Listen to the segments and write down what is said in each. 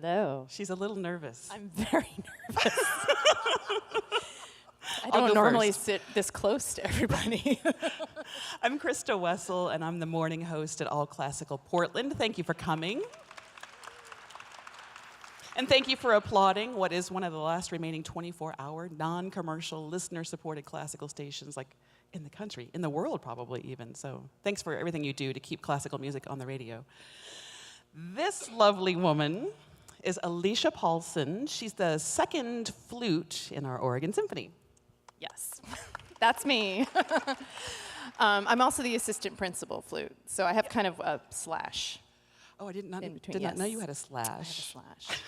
Hello. She's a little nervous. I'm very nervous. I I'll don't go normally first. sit this close to everybody. I'm Christa Wessel, and I'm the morning host at All Classical Portland. Thank you for coming. And thank you for applauding what is one of the last remaining 24-hour, non-commercial, listener-supported classical stations, like in the country, in the world probably even. So thanks for everything you do to keep classical music on the radio. This lovely woman is Alicia Paulsen. She's the second flute in our Oregon Symphony. Yes, that's me. I'm also the assistant principal flute, so I have kind of a slash. Oh, I did not Yes. know you had a I slash. have a slash.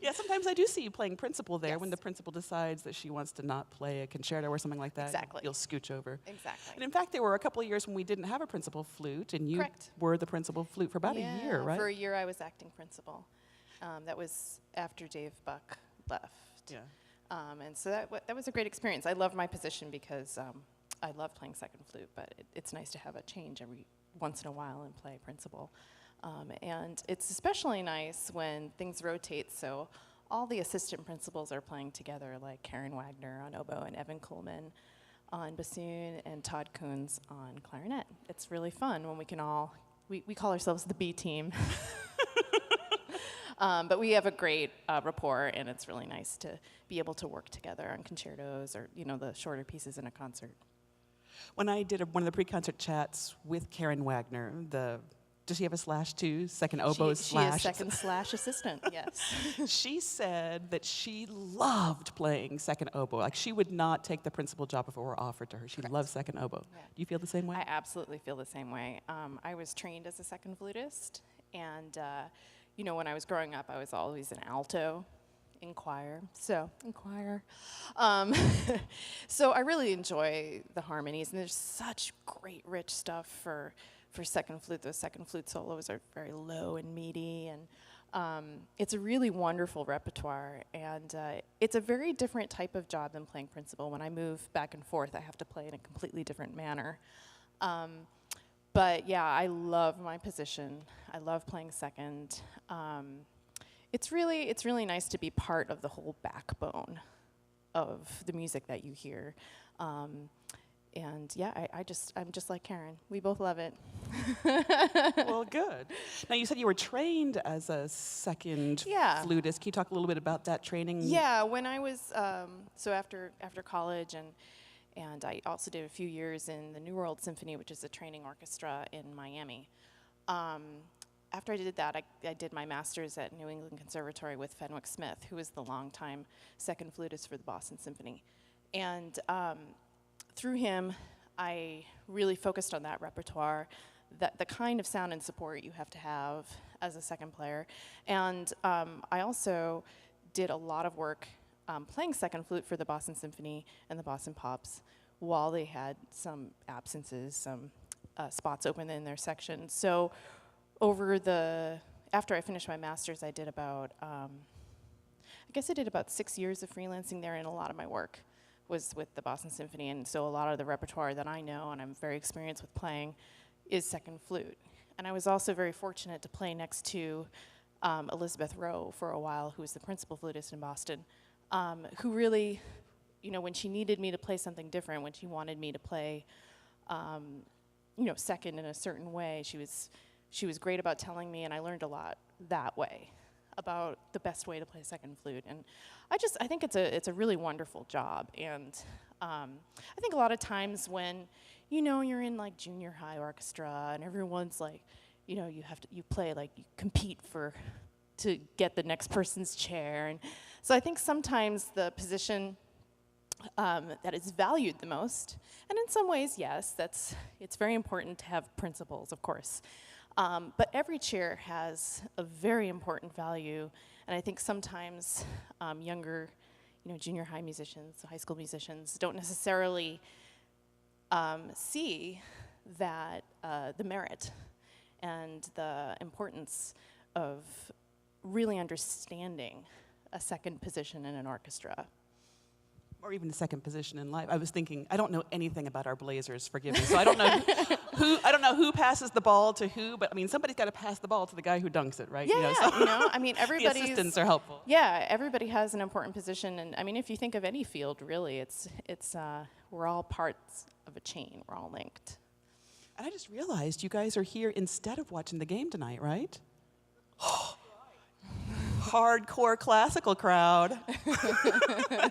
Yeah, sometimes I do see you playing principal there when Yes. the principal decides that she wants to not play a concerto or something like that. Exactly. You'll scooch over. Exactly. And in fact, there were a couple of years when we didn't have a principal flute, and you Correct. were the principal flute for about a year, right? For a year I was acting principal. That was after Dave Buck left. Yeah. And so that was a great experience. I love my position because I love playing second flute, but it's nice to have a change every once in a while and play principal. And it's especially nice when things rotate, so all the assistant principals are playing together, like Karen Wagner on oboe and Evan Coleman on bassoon and Todd Coons on clarinet. It's really fun when we can all, we call ourselves the B team. But we have a great rapport, and it's really nice to be able to work together on concertos or, the shorter pieces in a concert. When I did one of the pre-concert chats with Karen Wagner, does she have a slash too? Second oboe slash? She is second slash assistant, yes. She said that she loved playing second oboe. Like, she would not take the principal job if it were offered to her. She Correct. loves second oboe. Yeah. Do you feel the same way? I absolutely feel the same way. I was trained as a second flutist, and when I was growing up, I was always an alto in choir. So I really enjoy the harmonies, and there's such great, rich stuff for second flute. Those second flute solos are very low and meaty, and it's a really wonderful repertoire, and it's a very different type of job than playing principal. When I move back and forth, I have to play in a completely different manner. But yeah, I love my position. I love playing second. It's really nice to be part of the whole backbone of the music that you hear. And yeah, I'm just like Karen. We both love it. Well, good. Now, you said you were trained as a second flutist. Can you talk a little bit about that training? Yeah, when I was, so after college, and I also did a few years in the New World Symphony, which is a training orchestra in Miami. After I did that, I did my master's at New England Conservatory with Fenwick Smith, who was the longtime second flutist for the Boston Symphony. And through him, I really focused on that repertoire, the kind of sound and support you have to have as a second player. And I also did a lot of work playing second flute for the Boston Symphony and the Boston Pops while they had some absences, some spots open in their section. So after I finished my master's, I did about 6 years of freelancing there, and a lot of my work was with the Boston Symphony, and so a lot of the repertoire that I know and I'm very experienced with playing is second flute. And I was also very fortunate to play next to Elizabeth Rowe for a while, who was the principal flutist in Boston, who really, when she needed me to play something different, when she wanted me to play, second in a certain way, she was great about telling me, and I learned a lot that way about the best way to play second flute. And I think it's a really wonderful job. And I think a lot of times when, you're in like junior high orchestra and everyone's like, you play, like, you compete to get the next person's chair. And so I think sometimes the position that is valued the most, and in some ways, yes, it's very important to have principals, of course. But every chair has a very important value, and I think sometimes younger, junior high musicians, high school musicians, don't necessarily see that the merit and the importance of really understanding a second position in an orchestra. or even second position in life. I was thinking, I don't know anything about our Blazers, forgive me. So I don't know who passes the ball to who, but I mean, somebody's got to pass the ball to the guy who dunks it, right? Yeah, So I mean, the everybody's... assistants are helpful. Yeah, everybody has an important position, and I mean, if you think of any field, really, we're all parts of a chain. We're all linked. And I just realized you guys are here instead of watching the game tonight, right? Hardcore classical crowd.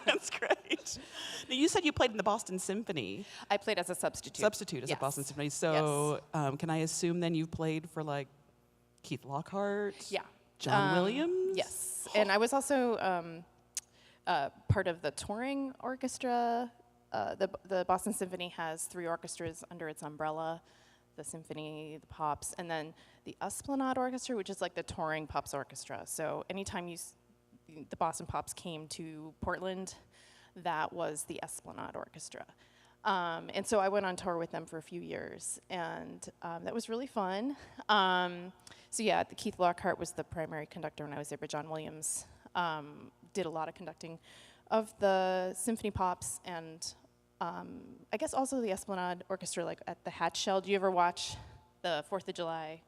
That's great. Now, you said you played in the Boston Symphony. I played as a substitute. Substitute as a Boston Symphony. So can I assume then you've played for like Keith Lockhart? Yeah. John Williams? Yes. And I was also part of the touring orchestra. The Boston Symphony has 3 orchestras under its umbrella: the Symphony, the Pops, and then the Esplanade Orchestra, which is like the touring Pops orchestra. So anytime the Boston Pops came to Portland, that was the Esplanade Orchestra. And so I went on tour with them for a few years, and that was really fun. So yeah, Keith Lockhart was the primary conductor when I was there, but John Williams did a lot of conducting of the Symphony Pops, and I guess also the Esplanade Orchestra, like at the Hatch Shell. Do you ever watch the 4th of July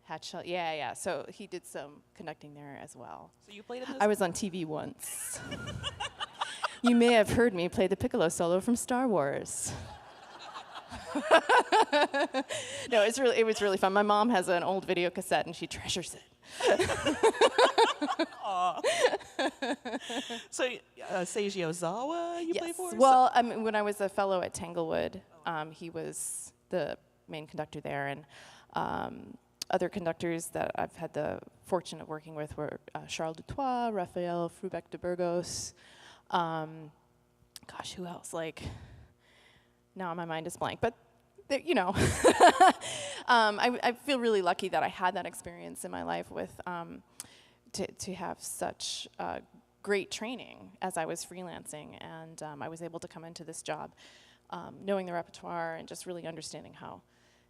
Hatch Shell? Yeah. So he did some conducting there as well. So you played in this? I was on TV once. You may have heard me play the piccolo solo from Star Wars. No, it was really fun. My mom has an old video cassette, and she treasures it. So Seiji Ozawa you played for? Well, I mean, when I was a fellow at Tanglewood, he was the main conductor there, and other conductors that I've had the fortune of working with were Charles Dutoit, Raphael Frubeck de Burgos. Gosh, who else? Like, now my mind is blank, but I feel really lucky that I had that experience in my life with to have such great training as I was freelancing, and I was able to come into this job knowing the repertoire and just really understanding how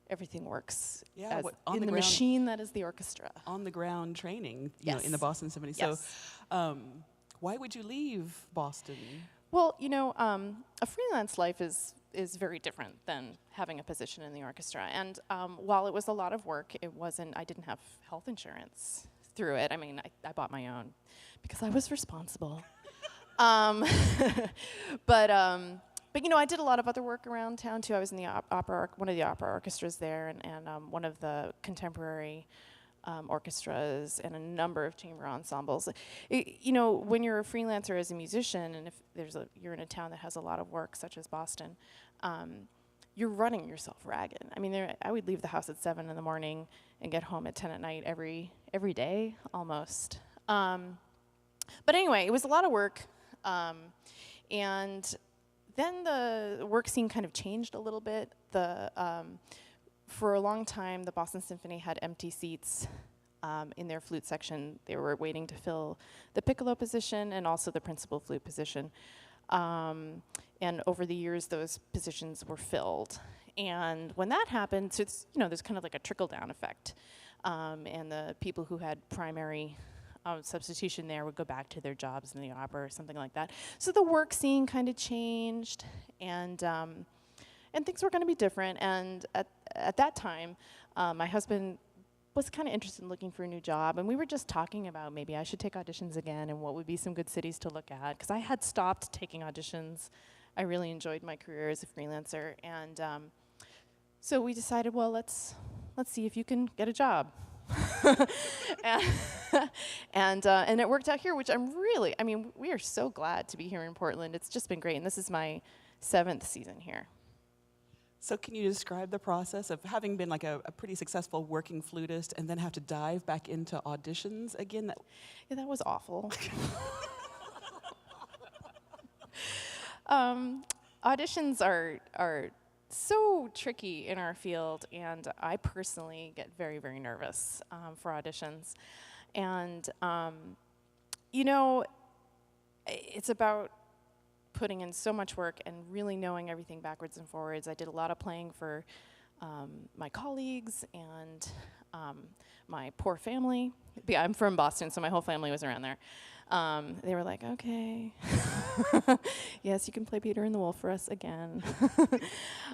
everything works in the machine that is the orchestra. On the ground training, Yes. in the Boston Symphony. Yes. So, why would you leave Boston? Well, a freelance life is very different than having a position in the orchestra. And while it was a lot of work, I didn't have health insurance through it. I mean, I bought my own because I was responsible. But I did a lot of other work around town too. I was in the one of the opera orchestras there, and one of the contemporary orchestras, and a number of chamber ensembles. When you're a freelancer as a musician, and if you're in a town that has a lot of work, such as Boston, you're running yourself ragged. I mean, I would leave the house at 7 in the morning and get home at 10 at night every day, almost. But anyway, it was a lot of work, and then the work scene kind of changed a little bit. For a long time, the Boston Symphony had empty seats in their flute section. They were waiting to fill the piccolo position and also the principal flute position. And over the years, those positions were filled. And when that happened, so there's kind of like a trickle-down effect. And the people who had primary substitution there would go back to their jobs in the opera or something like that. So the work scene kind of changed, and things were going to be different. And at that time, my husband was kind of interested in looking for a new job, and we were just talking about maybe I should take auditions again and what would be some good cities to look at, because I had stopped taking auditions. I really enjoyed my career as a freelancer, and so we decided, well, let's see if you can get a job. and it worked out here, which we are so glad to be here in Portland. It's just been great, and this is my 7th season here. So can you describe the process of having been like a pretty successful working flutist and then have to dive back into auditions again? That was awful. Auditions are so tricky in our field, and I personally get very, very nervous for auditions. And, it's about putting in so much work and really knowing everything backwards and forwards. I did a lot of playing for my colleagues and my poor family. Yeah, I'm from Boston, so my whole family was around there. They were like, okay, yes, you can play Peter and the Wolf for us again.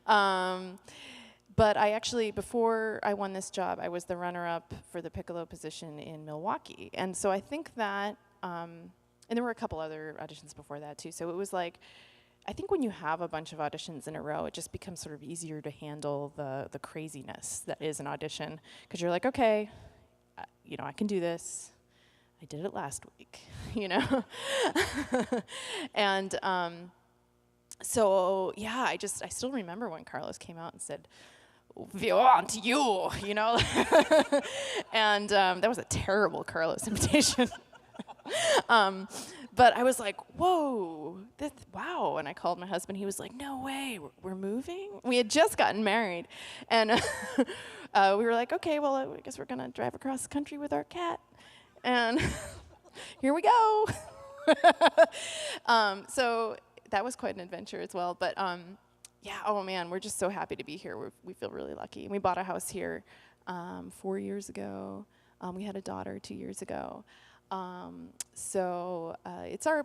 But I actually, before I won this job, I was the runner-up for the piccolo position in Milwaukee. And so I think that, and there were a couple other auditions before that too, so it was like, I think when you have a bunch of auditions in a row, it just becomes sort of easier to handle the craziness that is an audition, because you're like, okay, you know, I can do this. I did it last week, you know? And so, yeah, I still remember when Carlos came out and said, "We want you," you know? And that was a terrible Carlos imitation. But I was like, whoa, wow. And I called my husband. He was like, no way, we're moving? We had just gotten married. And we were like, okay, well, I guess we're going to drive across the country with our cat. And here we go. So that was quite an adventure as well. But yeah, oh man, we're just so happy to be here. We feel really lucky. And we bought a house here 4 years ago. We had a daughter 2 years ago. So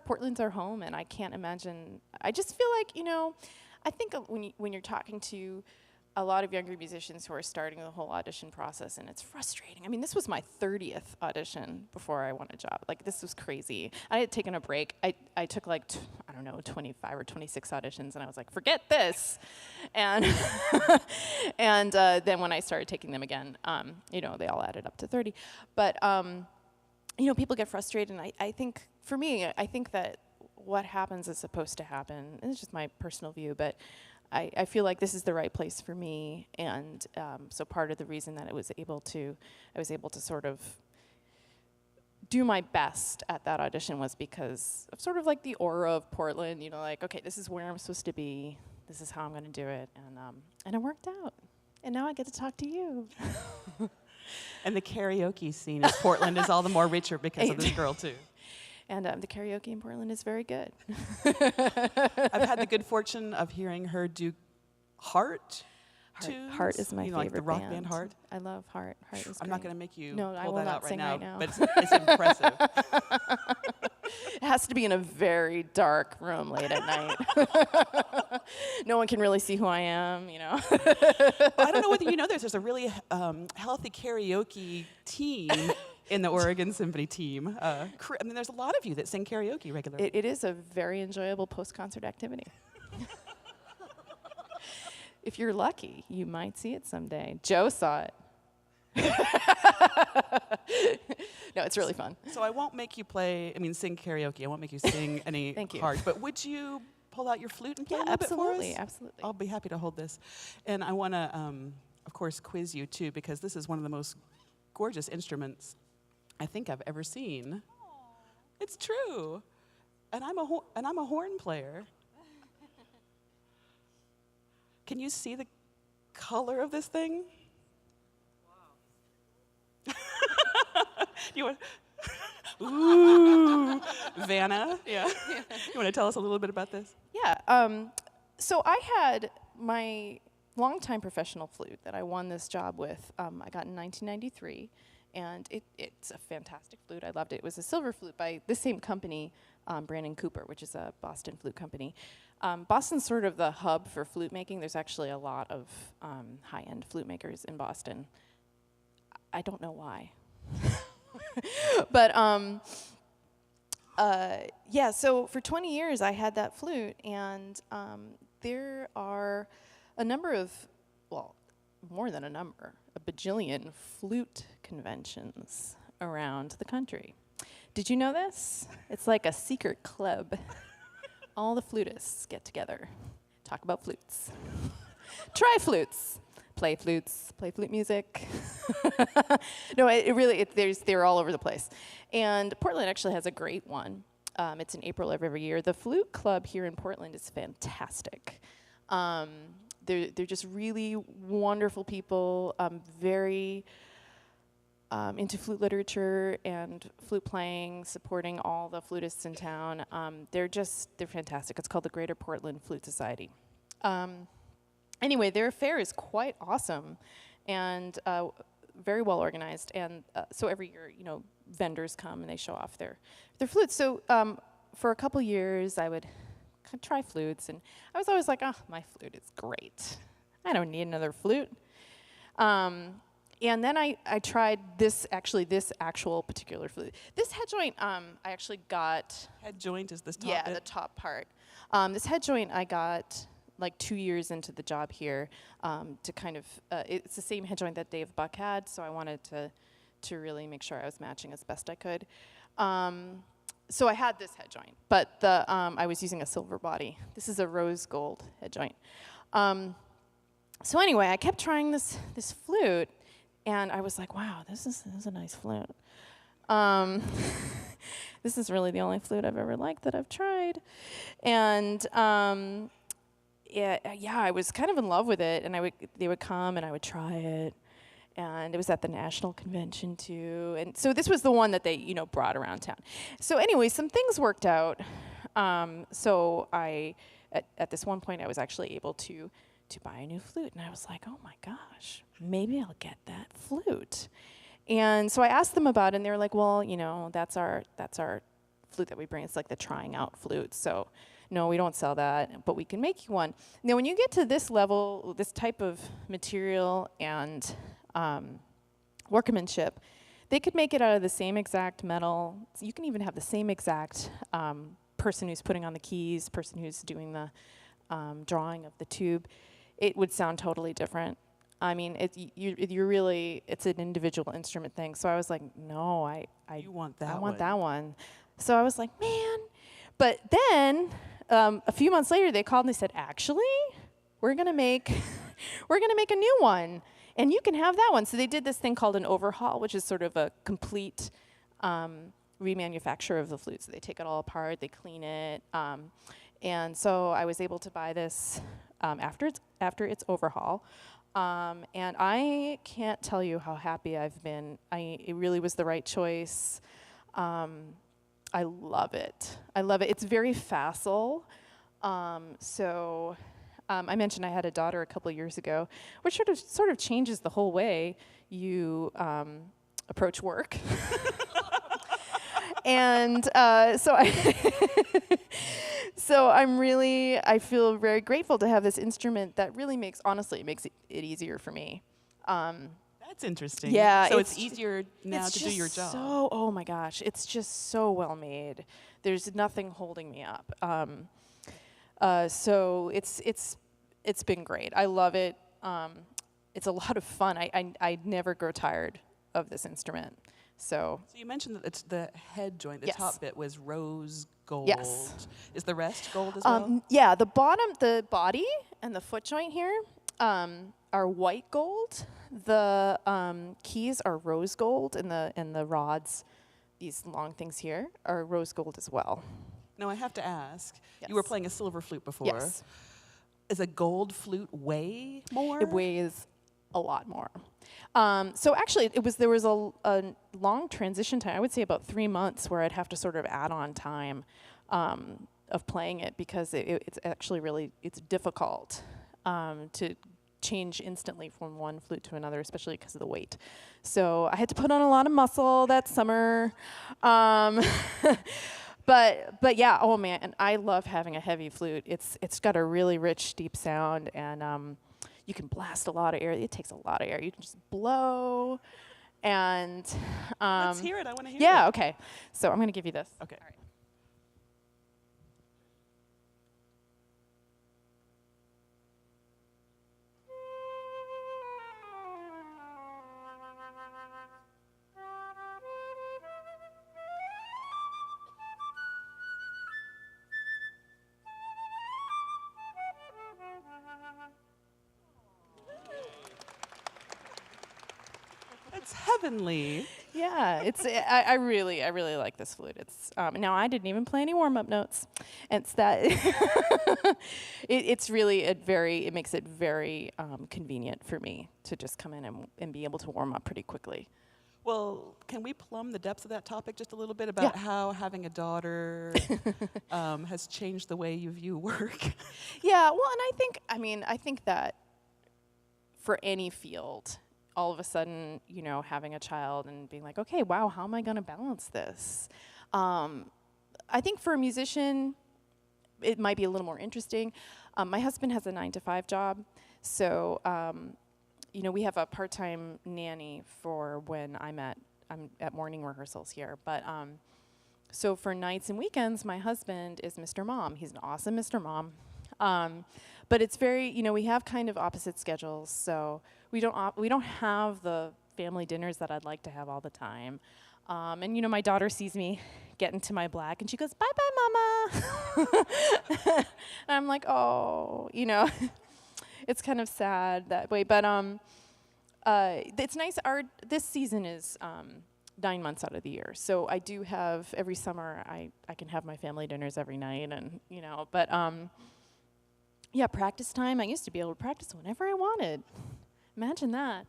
Portland's our home, and I can't imagine. I just feel like, you know, I think when you're talking to a lot of younger musicians who are starting the whole audition process, and it's frustrating. I mean, this was my 30th audition before I won a job. Like, this was crazy. I had taken a break. I took like, I don't know, 25 or 26 auditions, and I was like, forget this. And and then when I started taking them again, you know, they all added up to 30. But you know, people get frustrated, and I think, for me, I think that what happens is supposed to happen. And it's just my personal view, but I feel like this is the right place for me, and so part of the reason that I was able to sort of do my best at that audition was because of sort of like the aura of Portland, you know, like, okay, this is where I'm supposed to be, this is how I'm gonna do it, and it worked out. And now I get to talk to you. And the karaoke scene in Portland is all the more richer because of this girl, too. And the karaoke in Portland is very good. I've had the good fortune of hearing her do Heart tunes. Heart is my favorite like the rock band Heart. I love Heart. Heart is I'm great. not going to make you No, I pull will that not out right sing now, right now. but it's impressive. It has to be in a very dark room late at night. No one can really see who I am, you know. I don't know whether you know there's a really healthy karaoke team in the Oregon Symphony team. I mean, there's a lot of you that sing karaoke regularly. It is a very enjoyable post-concert activity. If you're lucky, you might see it someday. Joe saw it. No, it's really fun. So I won't make you sing karaoke. I won't make you sing any Heart. But would you pull out your flute and play a little bit for us? Absolutely. I'll be happy to hold this. And I want to, of course, quiz you, too, because this is one of the most gorgeous instruments I think I've ever seen. Aww. It's true. And I'm a horn player. Can you see the color of this thing? Wow. You want? Ooh, Vanna. Yeah. You want to tell us a little bit about this? Yeah. So I had my longtime professional flute that I won this job with. I got in 1993, and it's a fantastic flute. I loved it. It was a silver flute by the same company, Brandon Cooper, which is a Boston flute company. Boston's sort of the hub for flute making. There's actually a lot of high-end flute makers in Boston. I don't know why. But yeah, so for 20 years I had that flute, and there are a number of, well, more than a number, a bajillion flute conventions around the country. Did you know this? It's like a secret club. All the flutists get together, talk about flutes, try flutes, play flute music. No, they're all over the place. And Portland actually has a great one. It's in April of every year. The flute club here in Portland is fantastic. They're just really wonderful people, very into flute literature and flute playing, supporting all the flutists in town. They're fantastic. It's called the Greater Portland Flute Society. Anyway, their fair is quite awesome and very well organized. And so every year, you know, vendors come and they show off their flutes. So for a couple years, I would try flutes, and I was always like, oh, my flute is great. I don't need another flute. And then I tried this actual particular flute. This head joint, I actually got. Head joint is this top Yeah, bit? the top part. This head joint I got like 2 years into the job here to kind of, it's the same head joint that Dave Buck had, so I wanted to really make sure I was matching as best I could. So I had this head joint, but I was using a silver body. This is a rose gold head joint. So anyway, I kept trying this flute, and I was like, wow, this is a nice flute. This is really the only flute I've ever liked that I've tried. And yeah, I was kind of in love with it, and they would come and I would try it. And it was at the national convention too. And so this was the one that they, you know, brought around town. So anyway, some things worked out. So at this one point, I was actually able to buy a new flute. And I was like, oh my gosh, maybe I'll get that flute. And so I asked them about it, and they were like, well, you know, that's our flute that we bring. It's like the trying out flute. So no, we don't sell that, but we can make you one. Now, when you get to this level, this type of material and workmanship, they could make it out of the same exact metal. So you can even have the same exact person who's putting on the keys, person who's doing the drawing of the tube. It would sound totally different. I mean, it's an individual instrument thing. So I was like, no, I want that one. So I was like, man. But then a few months later, they called and they said, actually, we're gonna make a new one, and you can have that one. So they did this thing called an overhaul, which is sort of a complete remanufacture of the flute. So they take it all apart, they clean it, and so I was able to buy this after its overhaul. And I can't tell you how happy I've been. It really was the right choice. I love it. It's very facile. So I mentioned I had a daughter a couple of years ago, which sort of changes the whole way you approach work. And so I feel very grateful to have this instrument that really makes it easier for me. That's interesting. Yeah. So it's easier now to do your job. Oh my gosh, it's just so well made. There's nothing holding me up. So it's been great. I love it. It's a lot of fun. I never grow tired of this instrument. So you mentioned that it's the head joint. The yes. top bit was rose gold. Yes. Is the rest gold as well? Yeah, the body and the foot joint here are white gold. The keys are rose gold, and the rods, these long things here, are rose gold as well. Now I have to ask. Yes. You were playing a silver flute before. Yes. Is a gold flute weigh more? It weighs a lot more. So actually, there was a long transition time. I would say about 3 months where I'd have to sort of add on time of playing it, because it's actually it's difficult to change instantly from one flute to another, especially because of the weight. So I had to put on a lot of muscle that summer. But yeah, oh man, and I love having a heavy flute. It's got a really rich, deep sound, and you can blast a lot of air. It takes a lot of air. You can just blow, and let's hear it. I want to hear it. Yeah, okay. So I'm going to give you this. Okay. All right. It's heavenly. Yeah, I really like this flute. It's now I didn't even play any warm-up notes. It's that it makes it very convenient for me to just come in and be able to warm up pretty quickly. Well, can we plumb the depths of that topic just a little bit about how having a daughter has changed the way you view work? Yeah, well, and I think that for any field, all of a sudden, you know, having a child and being like, okay, wow, how am I going to balance this? I think for a musician, it might be a little more interesting. My husband has a 9-to-5 job, so you know, we have a part-time nanny for when I'm at morning rehearsals here. But so for nights and weekends, my husband is Mr. Mom. He's an awesome Mr. Mom. But it's very, you know, we have kind of opposite schedules, so we don't have the family dinners that I'd like to have all the time. And you know, my daughter sees me get into my black, and she goes, "Bye, bye, Mama." And I'm like, oh, you know, it's kind of sad that way. But it's nice. This season is 9 months out of the year, so I do have every summer. I can have my family dinners every night, and you know, but yeah, practice time. I used to be able to practice whenever I wanted. Imagine that.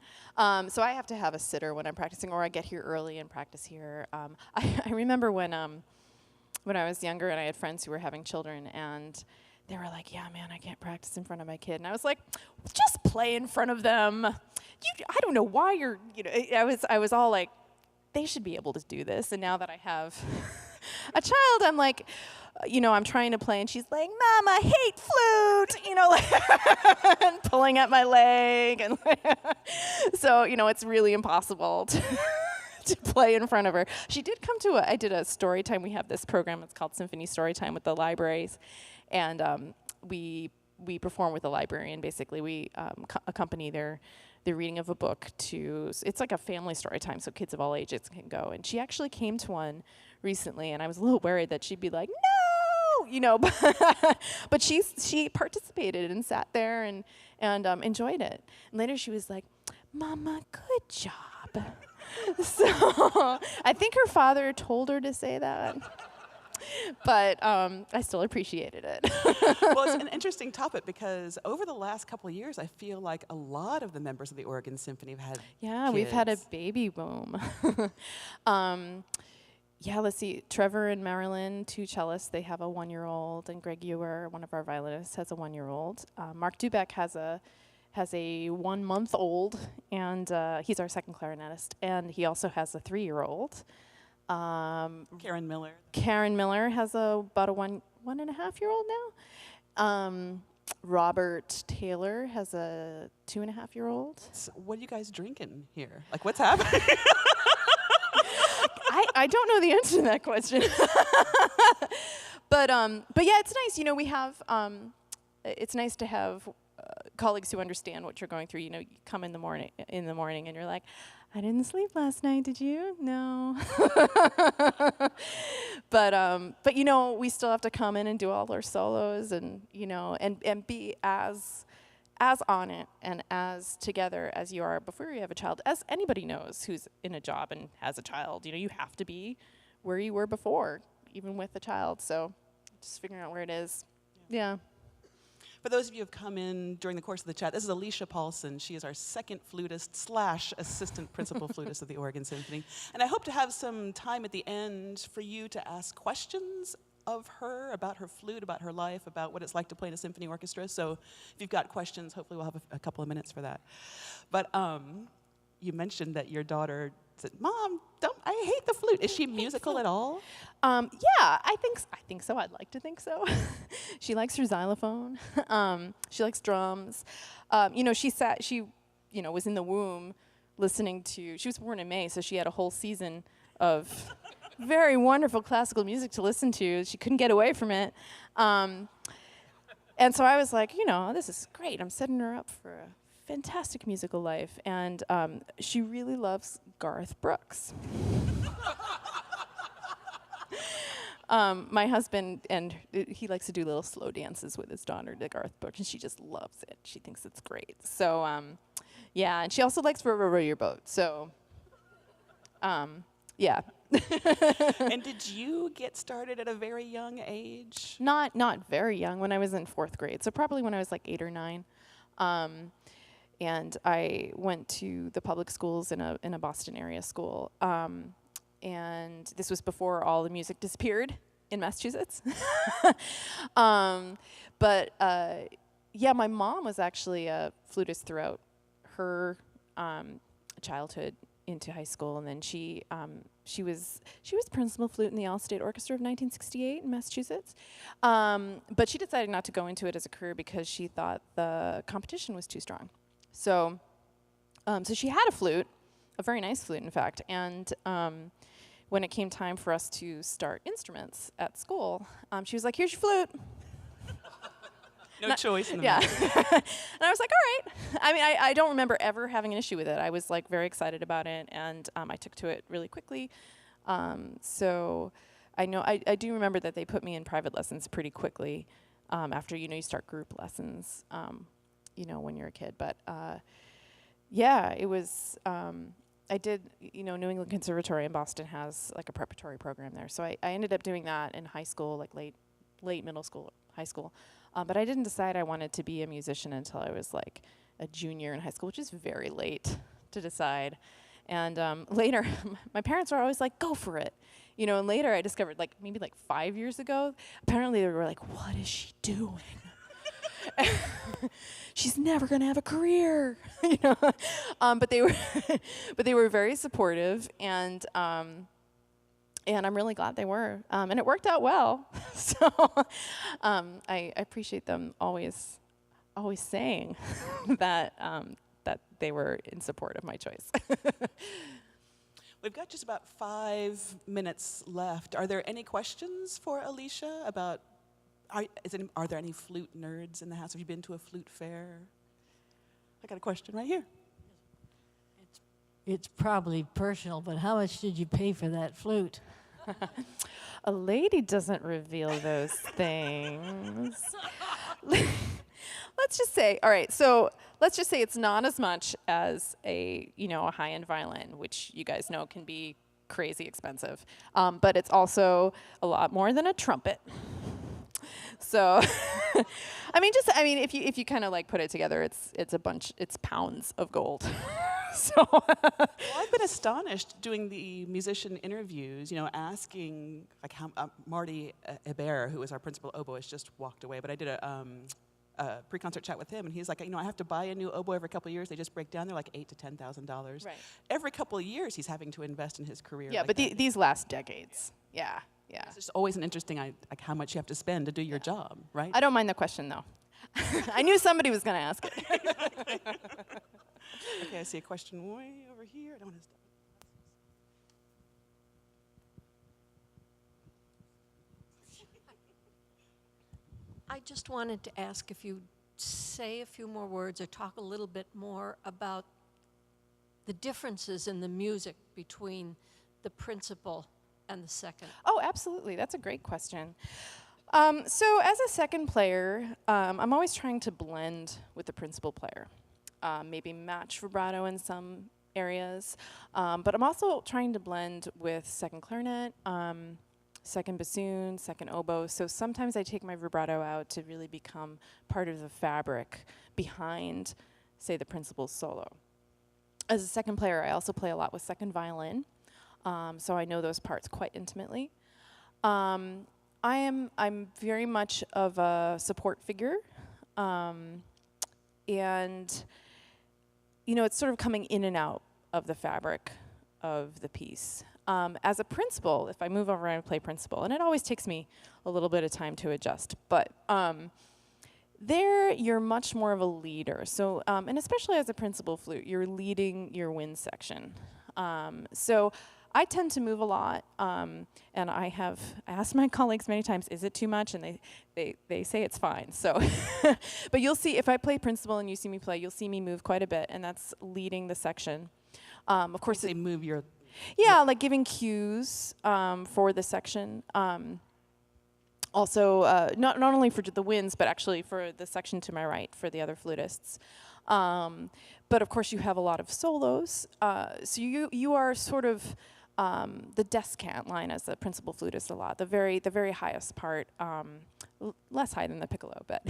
So I have to have a sitter when I'm practicing, or I get here early and practice here. I remember when I was younger and I had friends who were having children, and they were like, "Yeah, man, I can't practice in front of my kid." And I was like, "Just play in front of them. I don't know why you're, you know." I was all like, "They should be able to do this." And now that I have a child, I'm like, you know, I'm trying to play, and she's like, "Mom, I hate flute," you know, like, and pulling at my leg, and so, you know, it's really impossible to play in front of her. She did come to I did a story time. We have this program. It's called Symphony Story Time with the libraries, and we perform with the librarian. Basically, we accompany their reading of a book it's like a family story time, so kids of all ages can go. And she actually came to one recently, and I was a little worried that she'd be like, "No," you know, but she participated and sat there and enjoyed it. And later she was like, "Mama, good job." So I think her father told her to say that. But I still appreciated it. Well, it's an interesting topic because over the last couple of years, I feel like a lot of the members of the Oregon Symphony have had kids. We've had a baby boom. Yeah, let's see. Trevor and Marilyn, 2 cellists, they have a 1-year-old, and Greg Ewer, one of our violinists, has a 1-year-old. Mark Dubeck has a 1-month-old, and he's our second clarinetist, and he also has a 3-year-old. Karen Miller. Karen Miller has about a 1.5-year-old now. Robert Taylor has a 2.5-year-old. So what are you guys drinking here? Like, what's happening? I don't know the answer to that question. But yeah, it's nice. You know, we have. It's nice to have colleagues who understand what you're going through. You know, you come in the morning, and you're like, "I didn't sleep last night. Did you?" "No." But you know, we still have to come in and do all our solos, and you know, and be as on it and as together as you are before you have a child. As anybody knows who's in a job and has a child, you know, you have to be where you were before, even with a child. So just figuring out where it is. Yeah. For those of you who have come in during the course of the chat, this is Alicia Paulsen. She is our second flutist / assistant principal flutist of the Oregon Symphony. And I hope to have some time at the end for you to ask questions of her about her flute, about her life, about what it's like to play in a symphony orchestra. So if you've got questions, hopefully we'll have a couple of minutes for that. But you mentioned that your daughter said, "Mom, I hate the flute." Is she musical at all? Yeah, I think so. I'd like to think so. She likes her xylophone. She likes drums. You know, she was in the womb listening to. She was born in May, so she had a whole season of very wonderful classical music to listen to. She couldn't get away from it. And so I was like, you know, this is great. I'm setting her up for a fantastic musical life. And she really loves Garth Brooks. My husband, and he likes to do little slow dances with his daughter to Garth Brooks, and she just loves it. She thinks it's great. So, yeah, and she also likes Row Your Boat. So, yeah. And did you get started at a very young age? Not very young, when I was in 4th grade. So probably when I was like 8 or 9. And I went to the public schools in a Boston area school. And this was before all the music disappeared in Massachusetts. But yeah, my mom was actually a flutist throughout her childhood into high school, and then she was principal flute in the All-State Orchestra of 1968 in Massachusetts. But she decided not to go into it as a career because she thought the competition was too strong. So she had a flute, a very nice flute, in fact, and when it came time for us to start instruments at school, she was like, "Here's your flute." No choice in the Yeah. matter. And I was like, all right. I mean, I don't remember ever having an issue with it. I was like very excited about it, and I took to it really quickly. So I know I do remember that they put me in private lessons pretty quickly after, you start group lessons, when you're a kid. But yeah, it was, I did, New England Conservatory in Boston has like a preparatory program there. So I ended up doing that in high school, like late middle school, high school. But I didn't decide I wanted to be a musician until I was like a junior in high school, which is very late to decide. And later, my parents were always like, "Go for it," And later, I discovered, maybe 5 years ago, apparently they were like, "What is she doing? She's never gonna have a career," But they were very supportive, and I'm really glad they were. And it worked out well. So I appreciate them always saying that they were in support of my choice. We've got just about 5 minutes left. Are there any questions for Alicia about, are there any flute nerds in the house? Have you been to a flute fair? I got a question right here. It's probably personal, but how much did you pay for that flute? A lady doesn't reveal those things. Let's just say, all right, so let's just say it's not as much as a high-end violin, which you guys know can be crazy expensive. But it's also a lot more than a trumpet. So, if you kind of put it together, it's pounds of gold. So Well, I've been astonished doing the musician interviews, asking, how Marty Hebert, who was our principal oboist, just walked away, but I did a pre-concert chat with him, and he's like, I have to buy a new oboe every couple of years. They just break down. They're like $8,000 to $10,000. Right. Every couple of years, he's having to invest in his career. Yeah, but these last decades, yeah. It's just always an interesting, how much you have to spend to do your job, right? I don't mind the question, though. I knew somebody was going to ask it. Okay, I see a question way over here. I don't want to stop. I just wanted to ask if you'd say a few more words or talk a little bit more about the differences in the music between the principal and the second. Oh, absolutely. That's a great question. So as a second player, I'm always trying to blend with the principal player. Maybe match vibrato in some areas. But I'm also trying to blend with second clarinet, second bassoon, second oboe. So sometimes I take my vibrato out to really become part of the fabric behind, say, the principal's solo. As a second player, I also play a lot with second violin. So I know those parts quite intimately. I'm very much of a support figure. And it's sort of coming in and out of the fabric of the piece. As a principal, if I move over and play principal, and it always takes me a little bit of time to adjust, but there you're much more of a leader. So, and especially as a principal flute, you're leading your wind section. So I tend to move a lot, and I have asked my colleagues many times, is it too much? And they say it's fine. So, but you'll see, if I play principal and you see me play, you'll see me move quite a bit, and that's leading the section. Of course, they move your... Yeah, like giving cues for the section. Also, not only for the winds, but actually for the section to my right, for the other flutists. But of course, you have a lot of solos. So you are sort of the descant line as the principal flutist a lot, the very highest part, less high than the piccolo, but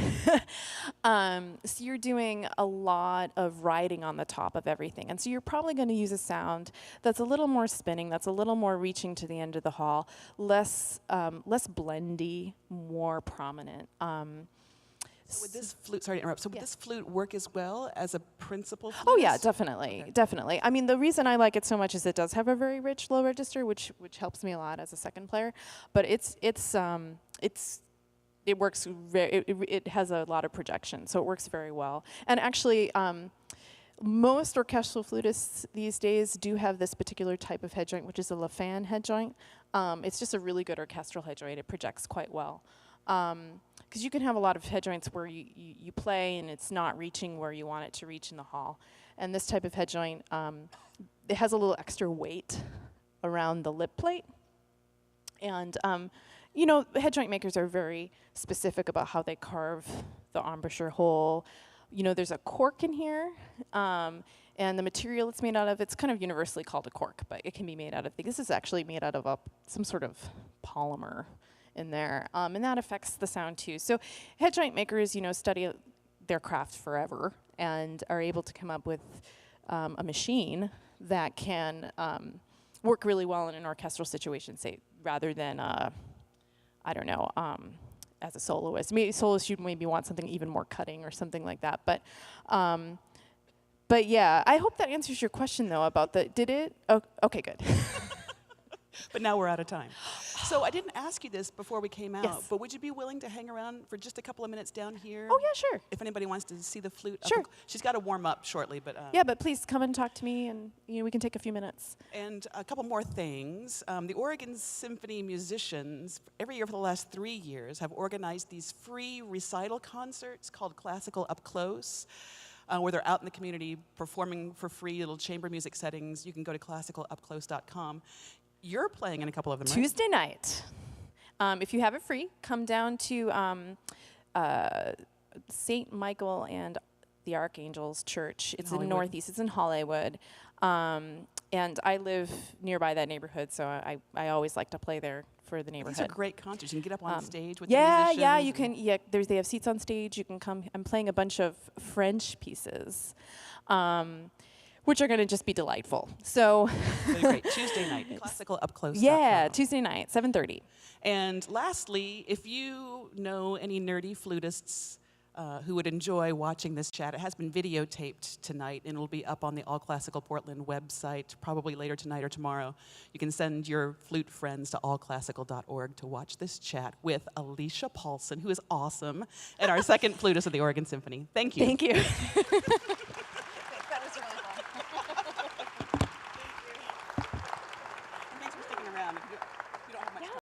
so you're doing a lot of riding on the top of everything, and so you're probably going to use a sound that's a little more spinning, that's a little more reaching to the end of the hall, less blendy, more prominent. Would this flute, sorry to interrupt, so would Yeah. this flute work as well as a principal flutist? Oh yeah, definitely, Okay. definitely. I mean, the reason I like it so much is it does have a very rich low register, which helps me a lot as a second player. But it works. It has a lot of projection, so it works very well. And actually, most orchestral flutists these days do have this particular type of head joint, which is a LaFan head joint. It's just a really good orchestral head joint. It projects quite well. Because you can have a lot of head joints where you play and it's not reaching where you want it to reach in the hall. And this type of head joint, it has a little extra weight around the lip plate. And, you know, head joint makers are very specific about how they carve the embouchure hole. You know, there's a cork in here, and the material it's made out of, it's kind of universally called a cork, but it can be made out of, this is actually made out of some sort of polymer in there, and that affects the sound too. So head joint makers, you know, study their craft forever and are able to come up with a machine that can work really well in an orchestral situation, say, rather than, I don't know, as a soloist. Maybe soloist, you'd maybe want something even more cutting or something like that. But yeah, I hope that answers your question though about did it? Oh, okay, good. But now we're out of time. So I didn't ask you this before we came out, Yes. but would you be willing to hang around for just a couple of minutes down here? Oh yeah, sure. If anybody wants to see the flute. Sure. She's got to warm up shortly, but. Yeah, but please come and talk to me, and you know we can take a few minutes. And a couple more things. The Oregon Symphony musicians, every year for the last 3 years, have organized these free recital concerts called Classical Up Close, where they're out in the community performing for free little chamber music settings. You can go to classicalupclose.com. You're playing in a couple of them, right? Tuesday night. If you have it free, come down to St. Michael and the Archangels Church. It's in Hollywood. Northeast. It's in Hollywood. And I live nearby that neighborhood, so I always like to play there for the neighborhood. These are great concerts. You can get up on stage with yeah, the musicians. yeah, you can. Yeah, they have seats on stage. You can come. I'm playing a bunch of French pieces, which are going to just be delightful. So, Really great. Tuesday night, classicalupclose.com. yeah, Tuesday night, 7:30. And lastly, if you know any nerdy flutists who would enjoy watching this chat, it has been videotaped tonight, and it'll be up on the All Classical Portland website probably later tonight or tomorrow. You can send your flute friends to allclassical.org to watch this chat with Alicia Paulsen, who is awesome, and our second flutist of the Oregon Symphony. Thank you. Thank you.